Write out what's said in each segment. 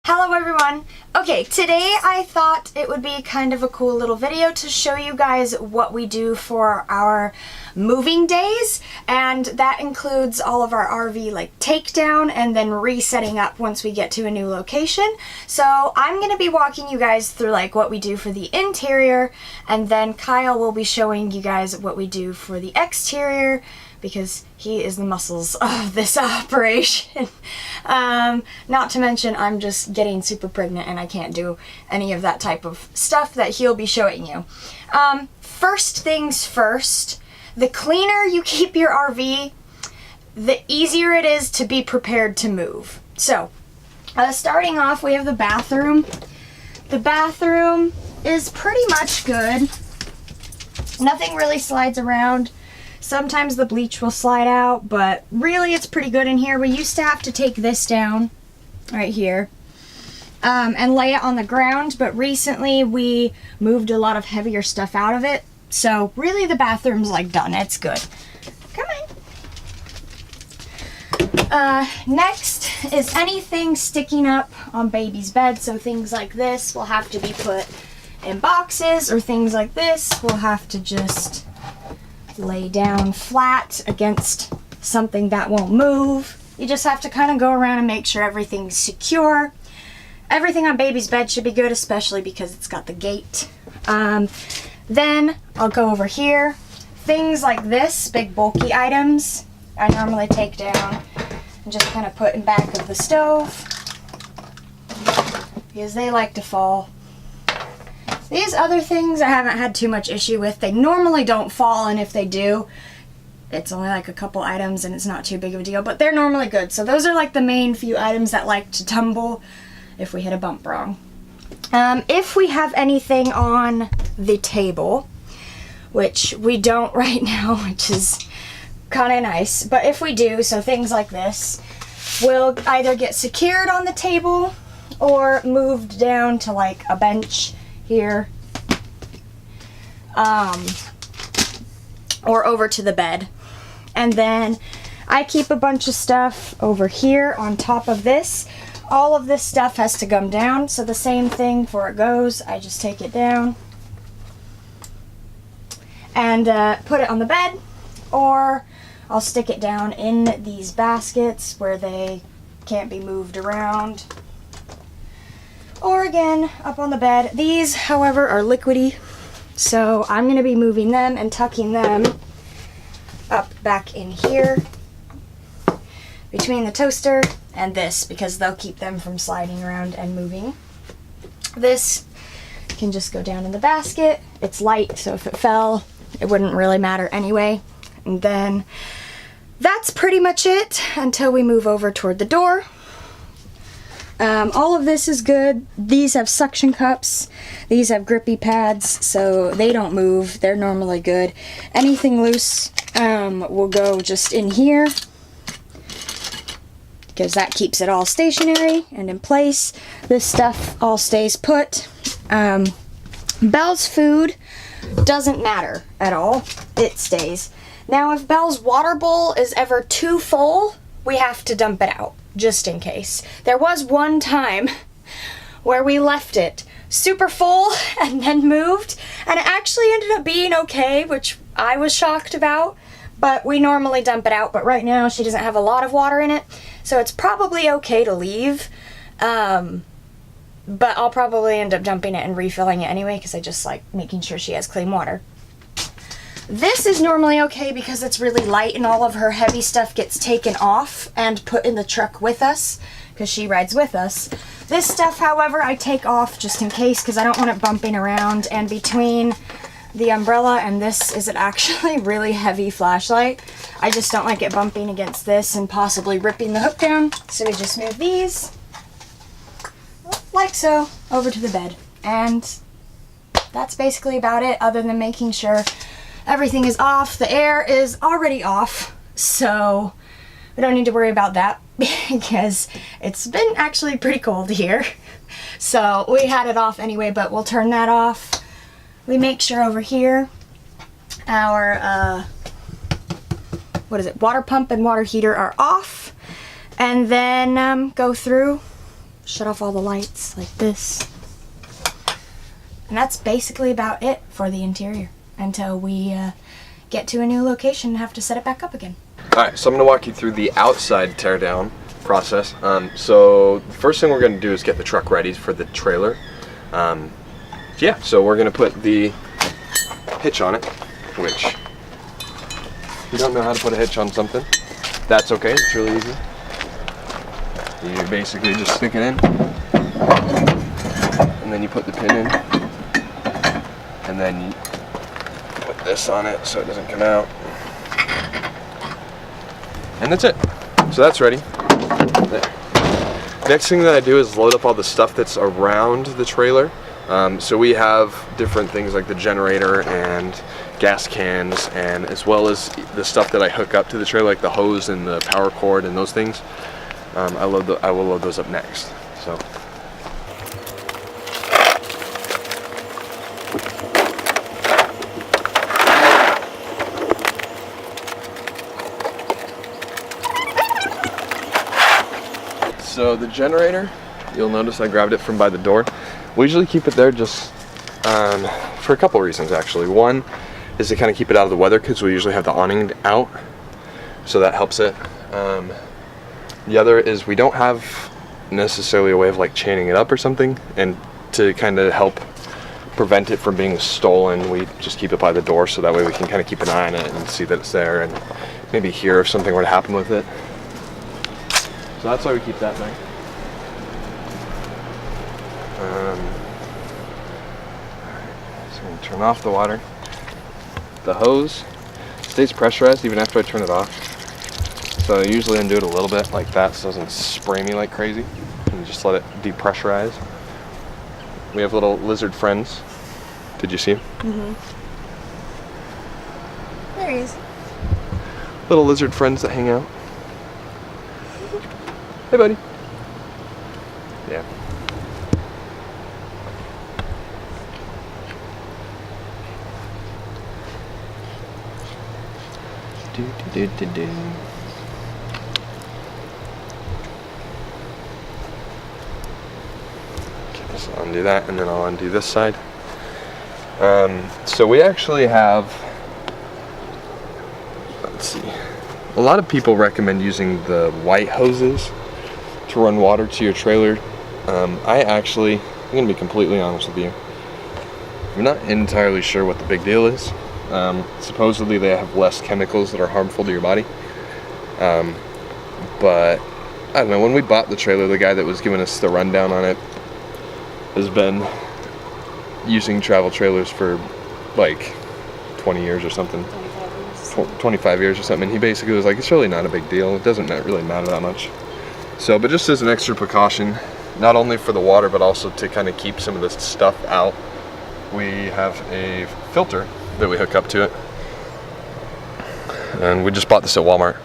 Hello everyone! Okay, today I thought it would be kind of a cool little video to show you guys what we do for our moving days, and that includes all of our RV like takedown and then resetting up once we get to a new location. So I'm going to be walking you guys through like what we do for the interior, and then Kyle will be showing you guys what we do for the exterior, because he is the muscles of this operation. Not to mention I'm just getting super pregnant and I can't do any of that type of stuff that he'll be showing you. First things first, the cleaner you keep your RV, the easier it is to be prepared to move. So, starting off, we have the bathroom. The bathroom is pretty much good. Nothing really slides around. Sometimes the bleach will slide out, but really it's pretty good in here. We used to have to take this down right here and lay it on the ground, but recently we moved a lot of heavier stuff out of it. So really the bathroom's like done. It's good. Come on. Next is anything sticking up on baby's bed. So things like this will have to be put in boxes, or things like this will have to just lay down flat against something that won't move. You just have to kind of go around and make sure everything's secure. Everything on baby's bed should be good, especially because it's got the gate. Then I'll go over here. Things like this, big bulky items, I normally take down and just kind of put in back of the stove because they like to fall. These other things I haven't had too much issue with. They normally don't fall, and if they do, it's only like a couple items and it's not too big of a deal, but they're normally good. So those are like the main few items that like to tumble if we hit a bump wrong. If we have anything on the table, which we don't right now, which is kind of nice, but if we do, so things like this will either get secured on the table or moved down to like a bench here, or over to the bed. And then I keep a bunch of stuff over here on top of this. All of this stuff has to come down, so the same thing before it goes, I just take it down and put it on the bed, or I'll stick it down in these baskets where they can't be moved around. Or again, up on the bed. These, however, are liquidy, so I'm going to be moving them and tucking them up back in here between the toaster and this, because they'll keep them from sliding around and moving. This can just go down in the basket. It's light, so if it fell, it wouldn't really matter anyway. And then that's pretty much it until we move over toward the door. All of this is good. These have suction cups. These have grippy pads, so they don't move. They're normally good. Anything loose will go just in here, because that keeps it all stationary and in place. This stuff all stays put. Belle's food doesn't matter at all. It stays. Now, if Belle's water bowl is ever too full, we have to dump it out, just in case. There was one time where we left it super full and then moved, and it actually ended up being okay, which I was shocked about, but we normally dump it out. But right now she doesn't have a lot of water in it, so it's probably okay to leave, but I'll probably end up dumping it and refilling it anyway, because I just like making sure she has clean water. This is normally okay because it's really light and all of her heavy stuff gets taken off and put in the truck with us, because she rides with us. This stuff, however, I take off just in case, because I don't want it bumping around, and between the umbrella and this is an actually really heavy flashlight. I just don't like it bumping against this and possibly ripping the hook down, so we just move these, like so, over to the bed. And that's basically about it, other than making sure everything is off. The air is already off, so we don't need to worry about that because it's been actually pretty cold here. So we had it off anyway, but we'll turn that off. We make sure over here our water pump and water heater are off, and then go through shut off all the lights like this. And that's basically about it for the interior until we get to a new location and have to set it back up again. Alright, so I'm going to walk you through the outside teardown process. So the first thing we're going to do is get the truck ready for the trailer. Yeah, so we're going to put the hitch on it, which if you don't know how to put a hitch on something, that's okay, it's really easy. You basically just stick it in, and then you put the pin in, and then you put this on it so it doesn't come out. And that's it. So that's ready. There. Next thing that I do is load up all the stuff that's around the trailer. So we have different things like the generator and gas cans, and as well as the stuff that I hook up to the trailer, like the hose and the power cord and those things. I will load those up next. So the generator, you'll notice I grabbed it from by the door. We usually keep it there just for a couple reasons actually. One is to kind of keep it out of the weather because we usually have the awning out, so that helps it. The other is we don't have necessarily a way of like chaining it up or something, and to kind of help prevent it from being stolen, we just keep it by the door so that way we can kind of keep an eye on it and see that it's there and maybe hear if something were to happen with it. So that's why we keep that thing. So I'm going to turn off the water. The hose stays pressurized even after I turn it off. So I usually undo it a little bit like that so it doesn't spray me like crazy, and just let it depressurize. We have little lizard friends. Did you see him? Mm-hmm. There he is. Little lizard friends that hang out. Hey, buddy. Yeah. Do. Okay, so I'll undo that, and then I'll undo this side. So we actually have, let's see, a lot of people recommend using the white hoses to run water to your trailer. I'm gonna be completely honest with you, I'm not entirely sure what the big deal is. Supposedly they have less chemicals that are harmful to your body, but I don't know, when we bought the trailer, the guy that was giving us the rundown on it has been using travel trailers for like 20 years or something. 25 years or something, and he basically was like, it's really not a big deal, it doesn't really matter that much. So, but just as an extra precaution, not only for the water but also to kind of keep some of this stuff out, we have a filter that we hook up to it, and we just bought this at Walmart.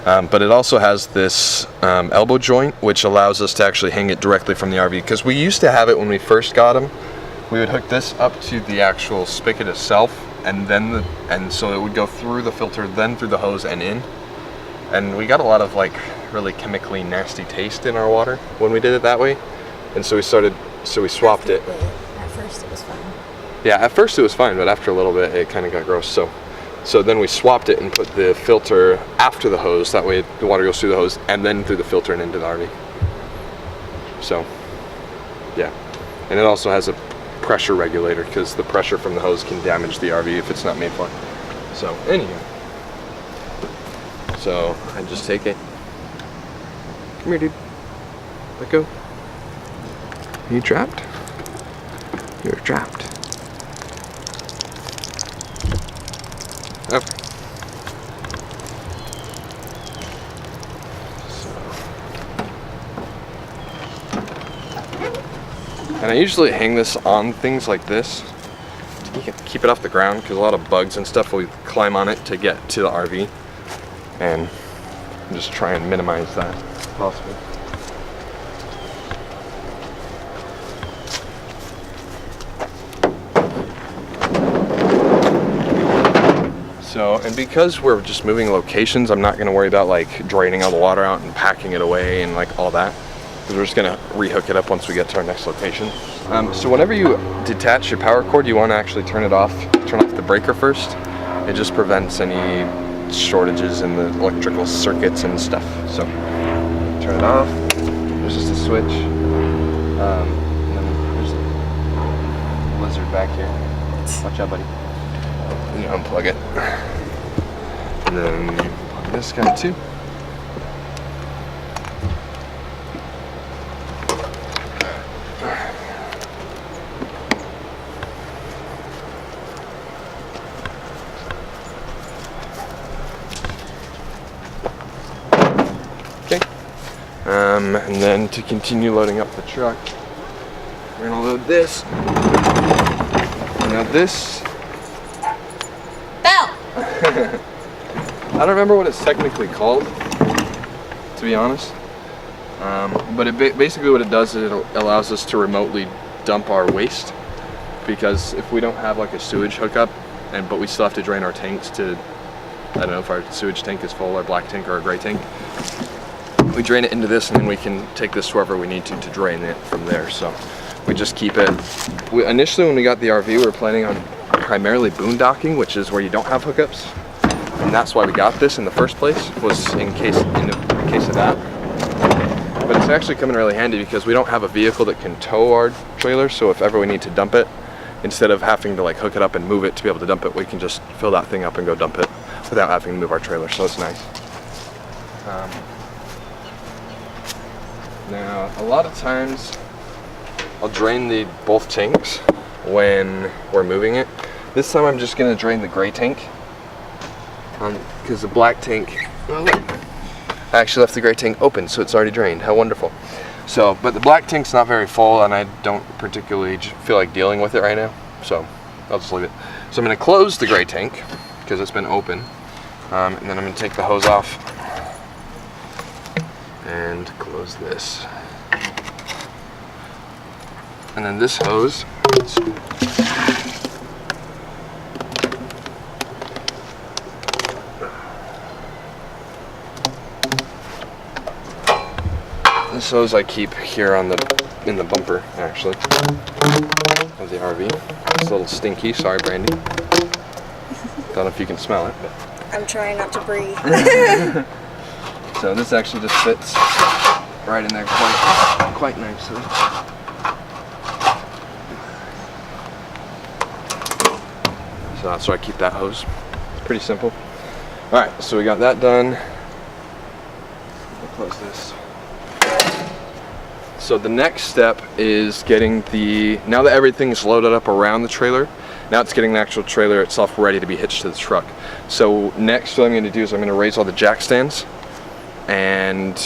But it also has this elbow joint which allows us to actually hang it directly from the RV, because we used to have it when we first got them. We would hook this up to the actual spigot itself, and so it would go through the filter, then through the hose and in. And we got a lot of like really chemically nasty taste in our water when we did it that way, and so we swapped it. At first it was fine. Yeah, at first it was fine, but after a little bit it kind of got gross. So then we swapped it and put the filter after the hose. That way the water goes through the hose and then through the filter and into the RV. So, yeah. And it also has a pressure regulator, because the pressure from the hose can damage the RV if it's not made for it. So, anyway. So, I just take it. Come here, dude. Let go. Are you trapped? You're trapped. Okay. And I usually hang this on things like this to keep it off the ground, because a lot of bugs and stuff will climb on it to get to the RV, and just try and minimize that if possible. So, and because we're just moving locations, I'm not going to worry about like draining all the water out and packing it away and like all that. because we're just gonna rehook it up once we get to our next location. So whenever you detach your power cord, you want to actually turn off the breaker first. It just prevents any shortages in the electrical circuits and stuff. So turn it off. There's just a switch. And then there's a lizard back here. Watch out, buddy. And you unplug it. And then you plug this guy too. And then to continue loading up the truck, we're gonna load this. Now this, Bell! I don't remember what it's technically called, to be honest. But basically what it does is it allows us to remotely dump our waste, because if we don't have like a sewage hookup, but we still have to drain our tanks to, I don't know if our sewage tank is full, our black tank or a gray tank. We drain it into this, and then we can take this wherever we need to drain it from there. So we just keep it. Initially, when we got the RV, we were planning on primarily boondocking, which is where you don't have hookups, and that's why we got this in the first place, was in case of that. But it's actually coming really handy because we don't have a vehicle that can tow our trailer. So if ever we need to dump it, instead of having to like hook it up and move it to be able to dump it, we can just fill that thing up and go dump it without having to move our trailer. So it's nice. Now, a lot of times I'll drain both tanks when we're moving it. This time I'm just going to drain the gray tank because the black tank, oh look, I actually left the gray tank open, so it's already drained. How wonderful. So, but the black tank's not very full, and I don't particularly feel like dealing with it right now, so I'll just leave it. So I'm going to close the gray tank because it's been open, and then I'm going to take the hose off and close this. And then this hose, I keep here in the bumper, actually, of the RV. It's a little stinky, sorry Brandi. Don't know if you can smell it, but I'm trying not to breathe. So this actually just fits right in there quite nicely. So that's where I keep that hose. It's pretty simple. Alright, so we got that done. We'll close this. So the next step is getting now that everything's loaded up around the trailer, now it's getting the actual trailer itself ready to be hitched to the truck. So next what I'm going to do is I'm going to raise all the jack stands and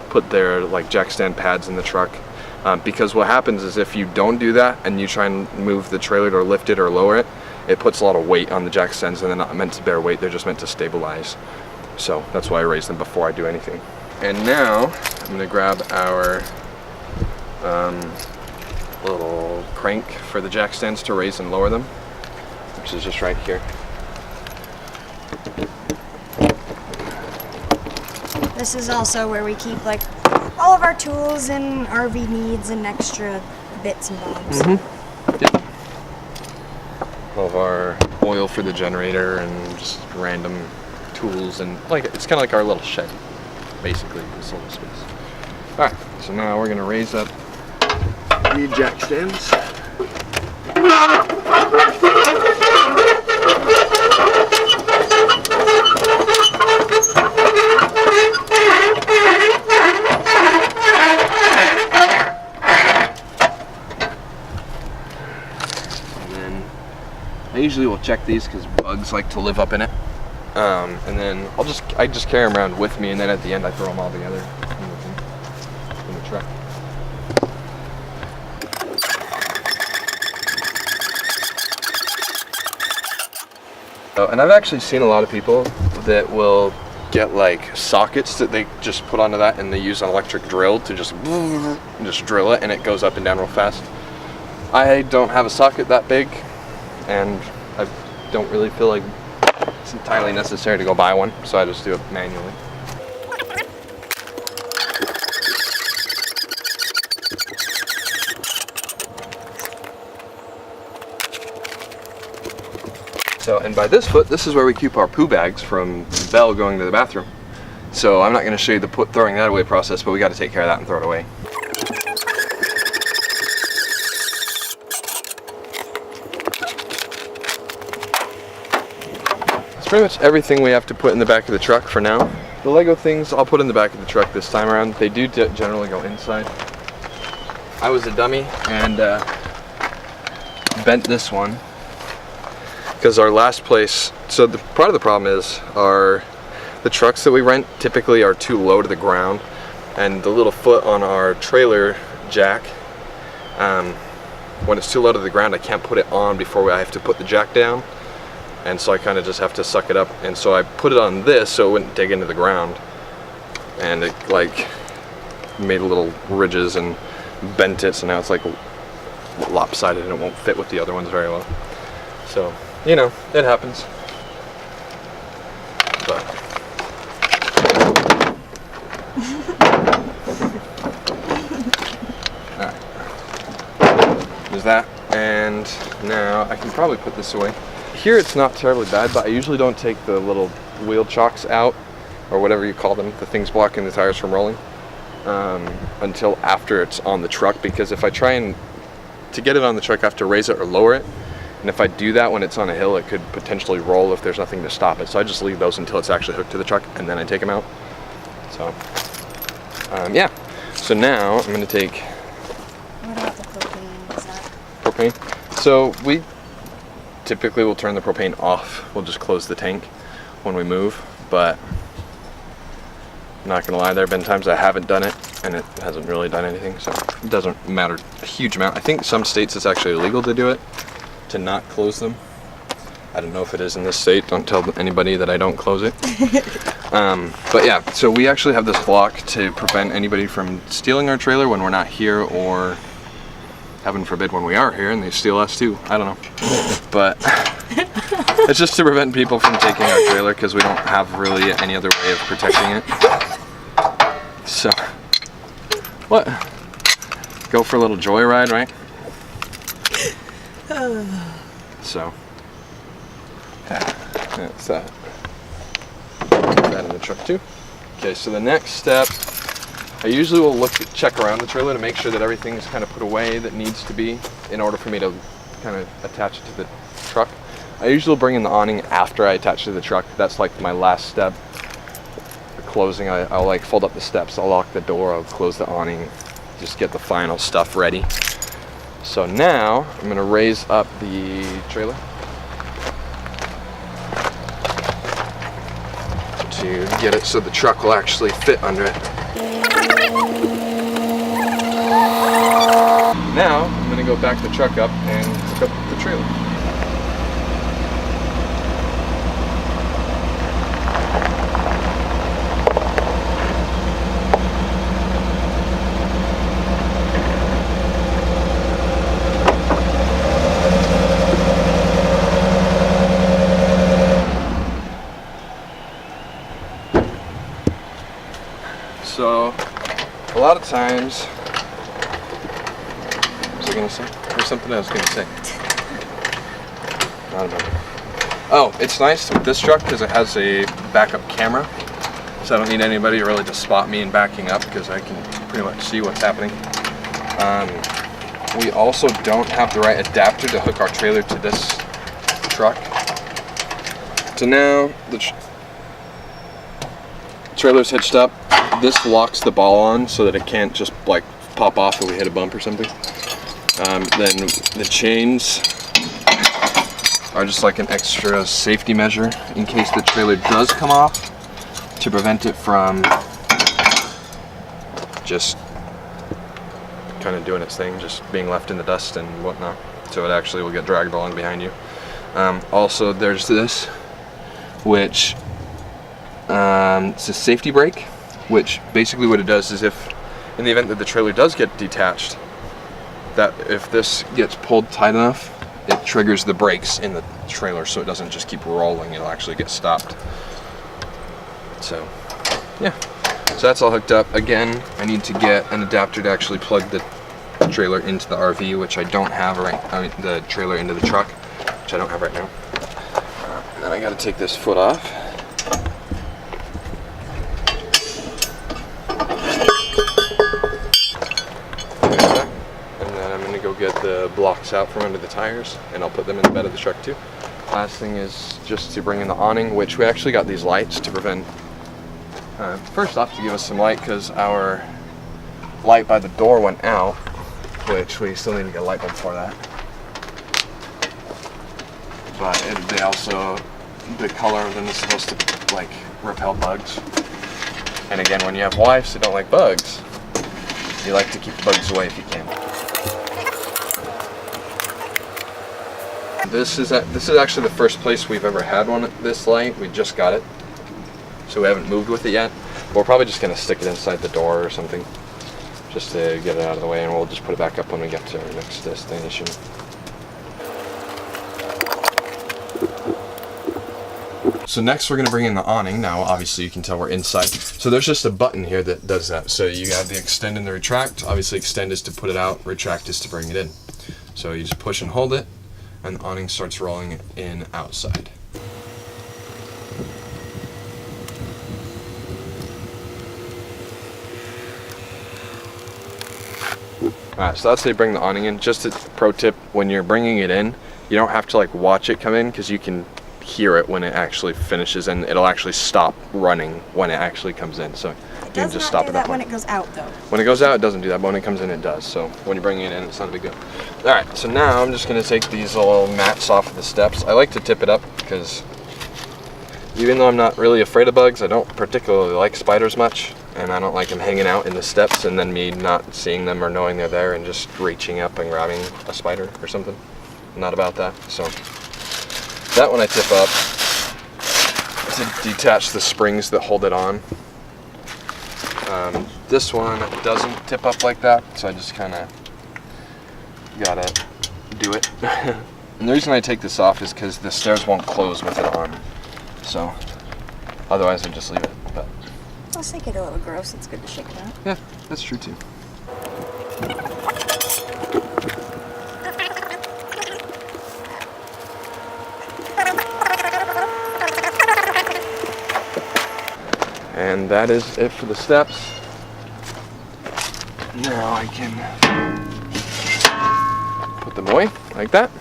put their like jack stand pads in the truck, because what happens is if you don't do that and you try and move the trailer to lift it or lower it, it puts a lot of weight on the jack stands, and they're not meant to bear weight, they're just meant to stabilize. So that's why I raise them before I do anything. And now I'm going to grab our little crank for the jack stands to raise and lower them, which is just right here. This is also where we keep like all of our tools and RV needs and extra bits and bobs. Yep. All of our oil for the generator and just random tools, and like it's kind of like our little shed, basically, this little space. All right, so now we're gonna raise up the jack stands. I usually will check these because bugs like to live up in it, and then I just carry them around with me, and then at the end I throw them all together in the truck. And I've actually seen a lot of people that will get like sockets that they just put onto that, and they use an electric drill to just drill it, and it goes up and down real fast. I don't have a socket that big, and I don't really feel like it's entirely necessary to go buy one, so I just do it manually. So, and by this foot, this is where we keep our poo bags from Belle going to the bathroom. So I'm not going to show you the throwing that away process, but we got to take care of that and throw it away. That's pretty much everything we have to put in the back of the truck for now. The Lego things I'll put in the back of the truck this time around. They do generally go inside. I was a dummy and bent this one because our last place, so part of the problem is the trucks that we rent typically are too low to the ground, and the little foot on our trailer jack, when it's too low to the ground, I can't put it on before I have to put the jack down, and so I kind of just have to suck it up, and so I put it on this so it wouldn't dig into the ground, and it like made little ridges and bent it, so now it's like lopsided and it won't fit with the other ones very well. So, you know, it happens. But alright. There's that, and now I can probably put this away. Here it's not terribly bad, but I usually don't take the little wheel chocks out, or whatever you call them, the things blocking the tires from rolling, until after it's on the truck, because if I try and to get it on the truck I have to raise it or lower it, and if I do that when it's on a hill it could potentially roll if there's nothing to stop it, so I just leave those until it's actually hooked to the truck and then I take them out. So yeah, so now I'm going to take What about the propane? Is that... propane. So we typically will turn the propane off, we'll just close the tank when we move, but I'm not gonna lie, there have been times I haven't done it and it hasn't really done anything, so it doesn't matter a huge amount. I think some states it's actually illegal to do it, to not close them. I don't know if it is in this state, don't tell anybody that I don't close it. But yeah, so we actually have this lock to prevent anybody from stealing our trailer when we're not here, or heaven forbid when we are here and they steal us too, I don't know. But it's just to prevent people from taking our trailer because we don't have really any other way of protecting it. So, what? Go for a little joyride, right? So, yeah, that's that. Put that in the truck too. Okay, so the next step, I usually will check around the trailer to make sure that everything is kind of put away that needs to be in order for me to kind of attach it to the truck. I usually bring in the awning after I attach it to the truck. That's like my last step. The closing, I'll like fold up the steps, I'll lock the door, I'll close the awning, just get the final stuff ready. So now I'm going to raise up the trailer to get it so the truck will actually fit under it. Now I'm going to go back the truck up and hook up the trailer. So, a lot of times, what was I going to say? There's something I was going to say. I don't know. Oh, it's nice with this truck because it has a backup camera, so I don't need anybody really to spot me in backing up because I can pretty much see what's happening. We also don't have the right adapter to hook our trailer to this truck. So now the trailer's hitched up. This locks the ball on so that it can't just like pop off if we hit a bump or something. Then the chains are just like an extra safety measure in case the trailer does come off, to prevent it from just kind of doing its thing, just being left in the dust and whatnot, so it actually will get dragged along behind you. Also there's this, which it's a safety brake, which basically what it does is, if in the event that the trailer does get detached, that if this gets pulled tight enough, it triggers the brakes in the trailer so it doesn't just keep rolling, it'll actually get stopped. So yeah, so that's all hooked up. Again, I need to get an adapter to actually plug the trailer into the RV, which I don't have right, the trailer into the truck, which I don't have right now. Then I gotta take this foot off. And then I'm gonna go get the blocks out from under the tires, and I'll put them in the bed of the truck too. Last thing is just to bring in the awning, which we actually got these lights to prevent, first off, to give us some light, because our light by the door went out, which we still need to get a light bulb for that. But they also, the color of them is supposed to like repel bugs. And again, when you have wives who don't like bugs, you like to keep the bugs away if you can. This is actually the first place we've ever had one this light. We just got it, so we haven't moved with it yet. But we're probably just gonna stick it inside the door or something, just to get it out of the way, and we'll just put it back up when we get to our next destination. So next we're going to bring in the awning. Now obviously you can tell we're inside. So there's just a button here that does that. So you have the extend and the retract. Obviously extend is to put it out, retract is to bring it in. So you just push and hold it, and the awning starts rolling in outside. Alright, so that's how you bring the awning in. Just a pro tip, when you're bringing it in, you don't have to like watch it come in, because you can hear it when it actually finishes, and it'll actually stop running when it actually comes in. So you can just stop it. It does not do that when it goes out, though. When it goes out, it doesn't do that, but when it comes in, it does. So when you're bringing it in, it's not a big deal. Alright, so now I'm just going to take these little mats off of the steps. I like to tip it up, because even though I'm not really afraid of bugs, I don't particularly like spiders much, and I don't like them hanging out in the steps and then me not seeing them or knowing they're there and just reaching up and grabbing a spider or something. I'm not about that. So that one I tip up to detach the springs that hold it on. This one doesn't tip up like that, so I just kind of gotta do it. And the reason I take this off is because the stairs won't close with it on. So otherwise I'd just leave it. But I'll make it a little gross. It's good to shake it out. yeah, that's true too. And that is it for the steps. Now I can put them away like that.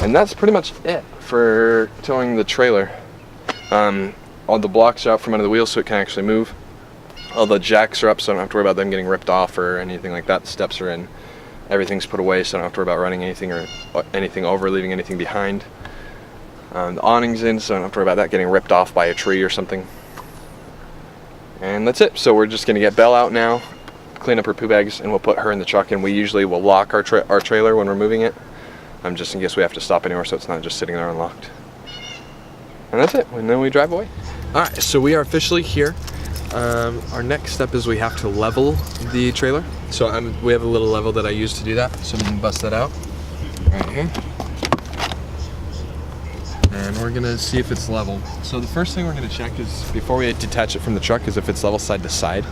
And that's pretty much it for towing the trailer. All the blocks are out from under the wheels so it can actually move. All the jacks are up, so I don't have to worry about them getting ripped off or anything like that. The steps are in. Everything's put away, so I don't have to worry about running anything or anything over, leaving anything behind. The awning's in, so I don't have to worry about that getting ripped off by a tree or something. And that's it. So we're just gonna get Belle out now, clean up her poo bags, and we'll put her in the truck. And we usually will lock our trailer when we're moving it, just in case we have to stop anywhere, so it's not just sitting there unlocked. And that's it. And then we drive away. All right. So we are officially here. Our next step is we have to level the trailer. So we have a little level that I use to do that. So I'm gonna bust that out right here. And we're gonna see if it's level. So the first thing we're gonna check is, before we detach it from the truck, is if it's level side to side.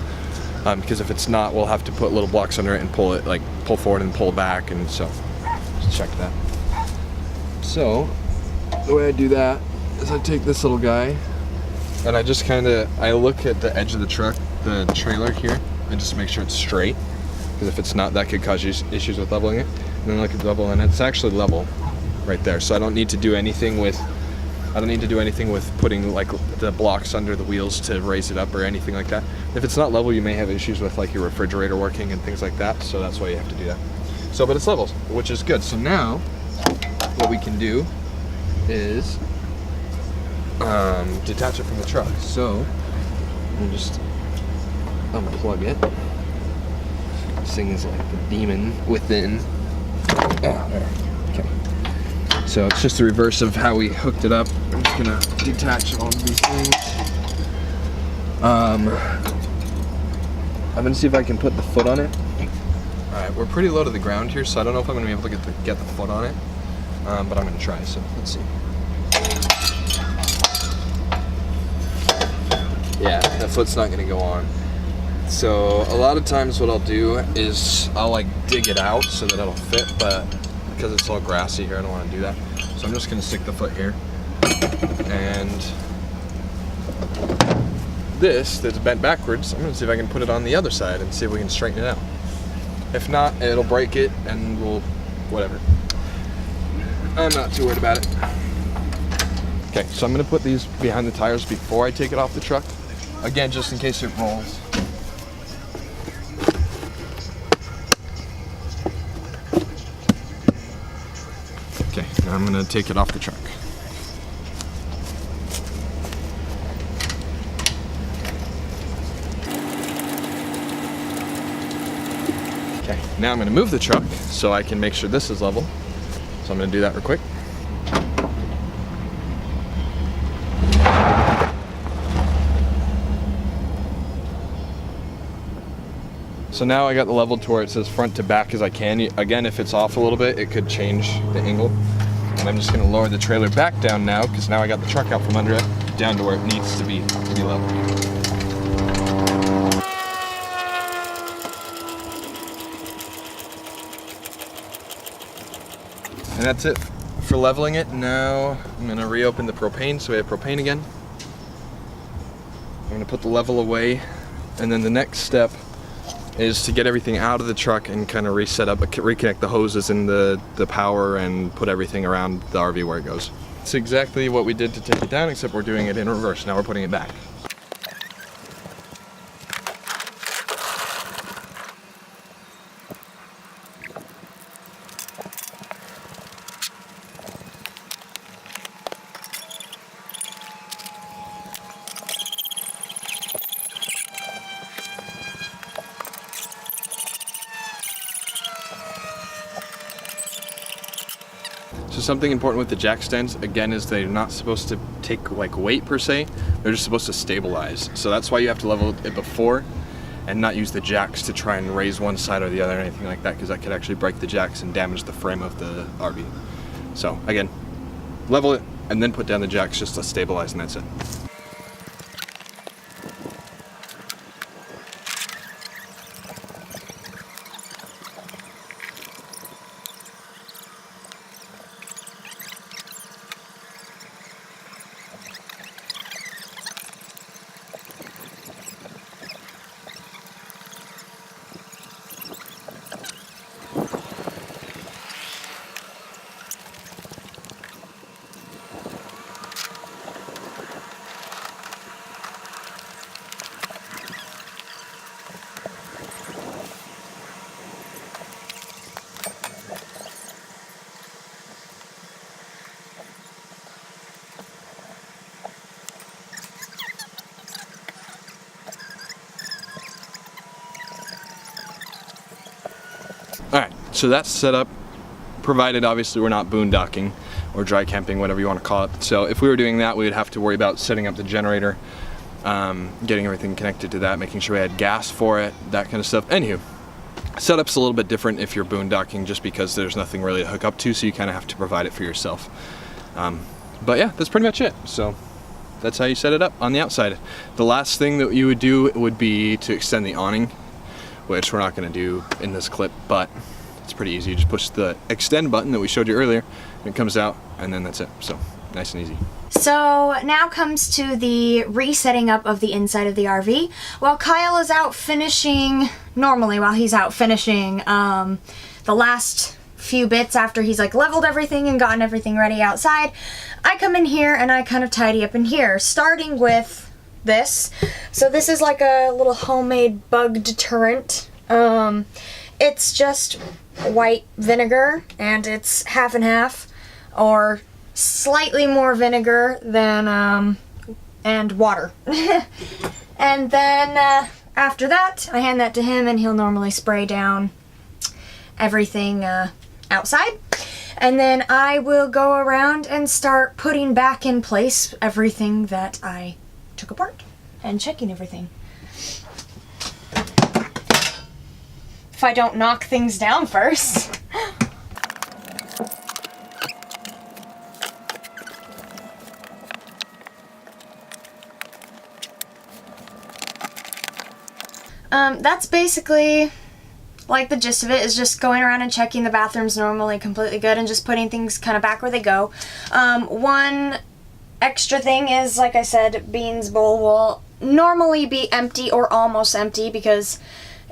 Because if it's not, we'll have to put little blocks under it and pull forward and pull back, and so just check that. So the way I do that is I take this little guy and I look at the edge of the truck, the trailer here, and just make sure it's straight. Because if it's not, that could cause issues with leveling it. And then look at the level, and it's actually level right there. So I don't need to do anything with putting like the blocks under the wheels to raise it up or anything like that. If it's not level, you may have issues with like your refrigerator working and things like that. So that's why you have to do that. So, but it's levels, which is good. So now what we can do is detach it from the truck. So we'll just unplug it. This thing is like the demon within. Ah, there. Okay. So it's just the reverse of how we hooked it up. I'm just gonna detach all of these things. I'm gonna see if I can put the foot on it. Alright, we're pretty low to the ground here, so I don't know if I'm gonna be able to get the foot on it. But I'm gonna try, so let's see. Yeah, that foot's not gonna go on. So a lot of times what I'll do is I'll like dig it out so that it'll fit, but because it's all grassy here, I don't want to do that. So I'm just gonna stick the foot here. And this that's bent backwards, I'm gonna see if I can put it on the other side and see if we can straighten it out. If not, it'll break it and we'll, whatever. I'm not too worried about it. Okay, so I'm gonna put these behind the tires before I take it off the truck. Again, just in case it rolls. Okay, now I'm gonna take it off the truck. Okay, now I'm gonna move the truck so I can make sure this is level. So I'm gonna do that real quick. So now I got the level to where it says front to back as I can. Again, if it's off a little bit, it could change the angle. And I'm just gonna lower the trailer back down now, because now I got the truck out from under it, down to where it needs to be level. And that's it for leveling it. Now I'm gonna reopen the propane, so we have propane again. I'm gonna put the level away, and then the next step is to get everything out of the truck and kind of reset up, reconnect the hoses and the power and put everything around the RV where it goes. It's exactly what we did to take it down, except we're doing it in reverse. Now we're putting it back. So something important with the jack stands, again, is they're not supposed to take like weight per se, they're just supposed to stabilize. So that's why you have to level it before and not use the jacks to try and raise one side or the other or anything like that, because that could actually break the jacks and damage the frame of the RV. So again, level it and then put down the jacks just to stabilize, and that's it. Alright, so that's set up, provided obviously we're not boondocking or dry camping, whatever you want to call it. So if we were doing that, we would have to worry about setting up the generator, getting everything connected to that, making sure we had gas for it, that kind of stuff. Anywho, setup's a little bit different if you're boondocking, just because there's nothing really to hook up to, so you kind of have to provide it for yourself. But yeah, that's pretty much it. So that's how you set it up on the outside. The last thing that you would do would be to extend the awning, which we're not going to do in this clip, but it's pretty easy. You just push the extend button that we showed you earlier, and it comes out, and then that's it. So nice and easy. So now comes to the resetting up of the inside of the RV. While Kyle is out finishing, normally while he's out finishing the last few bits after he's like leveled everything and gotten everything ready outside, I come in here and I kind of tidy up in here, starting with this. So this is like a little homemade bug deterrent. It's just white vinegar, and it's half and half, or slightly more vinegar than and water. And then after that, I hand that to him, and he'll normally spray down everything outside. And then I will go around and start putting back in place everything that I took apart and checking everything. If I don't knock things down first. That's basically like the gist of it, is just going around and checking the bathrooms normally completely good and just putting things kind of back where they go. One extra thing is, like I said, Bean's bowl will normally be empty or almost empty, because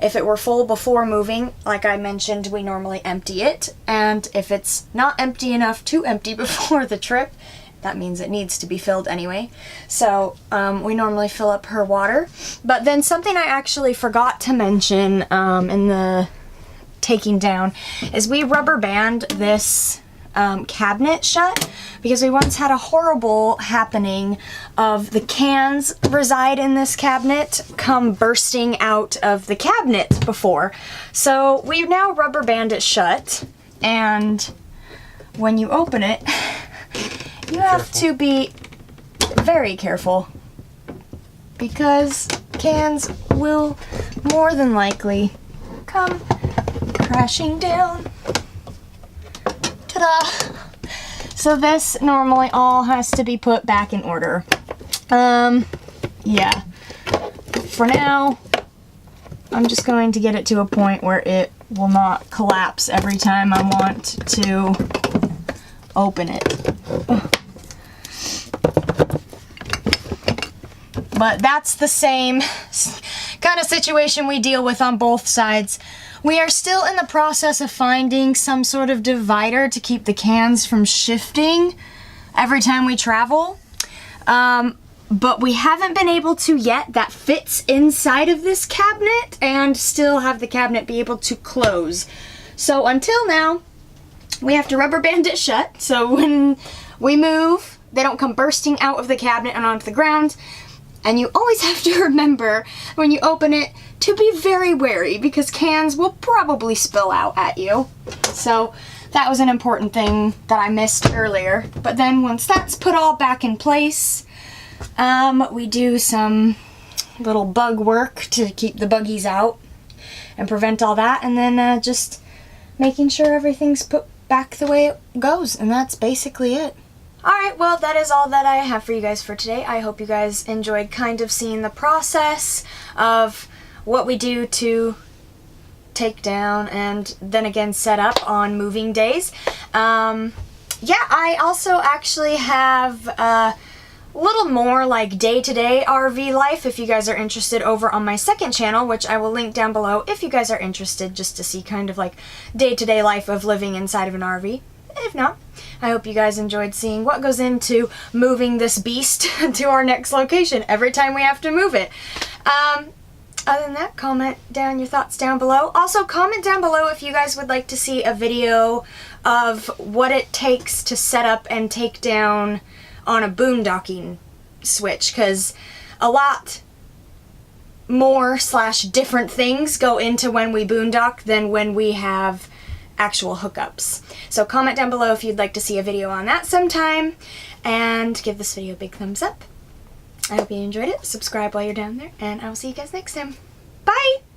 if it were full before moving, like I mentioned, we normally empty it. And if it's not empty enough to empty before the trip, that means it needs to be filled anyway. So we normally fill up her water. But then something I actually forgot to mention in the taking down is we rubber band this cabinet shut, because we once had a horrible happening of the cans reside in this cabinet come bursting out of the cabinet before. So we now rubber band it shut, and when you open it, you have to be very careful, because cans will more than likely come crashing down. Ta-da! So this normally all has to be put back in order. Yeah. For now, I'm just going to get it to a point where it will not collapse every time I want to open it. But that's the same kind of situation we deal with on both sides. We are still in the process of finding some sort of divider to keep the cans from shifting every time we travel. But we haven't been able to yet. That fits inside of this cabinet and still have the cabinet be able to close. So until now, we have to rubber band it shut. So when we move, they don't come bursting out of the cabinet and onto the ground. And you always have to remember when you open it to be very wary, because cans will probably spill out at you. So that was an important thing that I missed earlier. But then once that's put all back in place, we do some little bug work to keep the buggies out and prevent all that. And then just making sure everything's put back the way it goes. And that's basically it. Alright, well, that is all that I have for you guys for today. I hope you guys enjoyed kind of seeing the process of what we do to take down and then again set up on moving days. Yeah, I also actually have a little more like day-to-day RV life if you guys are interested over on my second channel, which I will link down below if you guys are interested, just to see kind of like day-to-day life of living inside of an RV. If not, I hope you guys enjoyed seeing what goes into moving this beast to our next location every time we have to move it. Other than that, comment down your thoughts down below. Also, comment down below if you guys would like to see a video of what it takes to set up and take down on a boondocking switch, because a lot more / different things go into when we boondock than when we have actual hookups. So comment down below if you'd like to see a video on that sometime, and give this video a big thumbs up. I hope you enjoyed it. Subscribe while you're down there, and I will see you guys next time. Bye!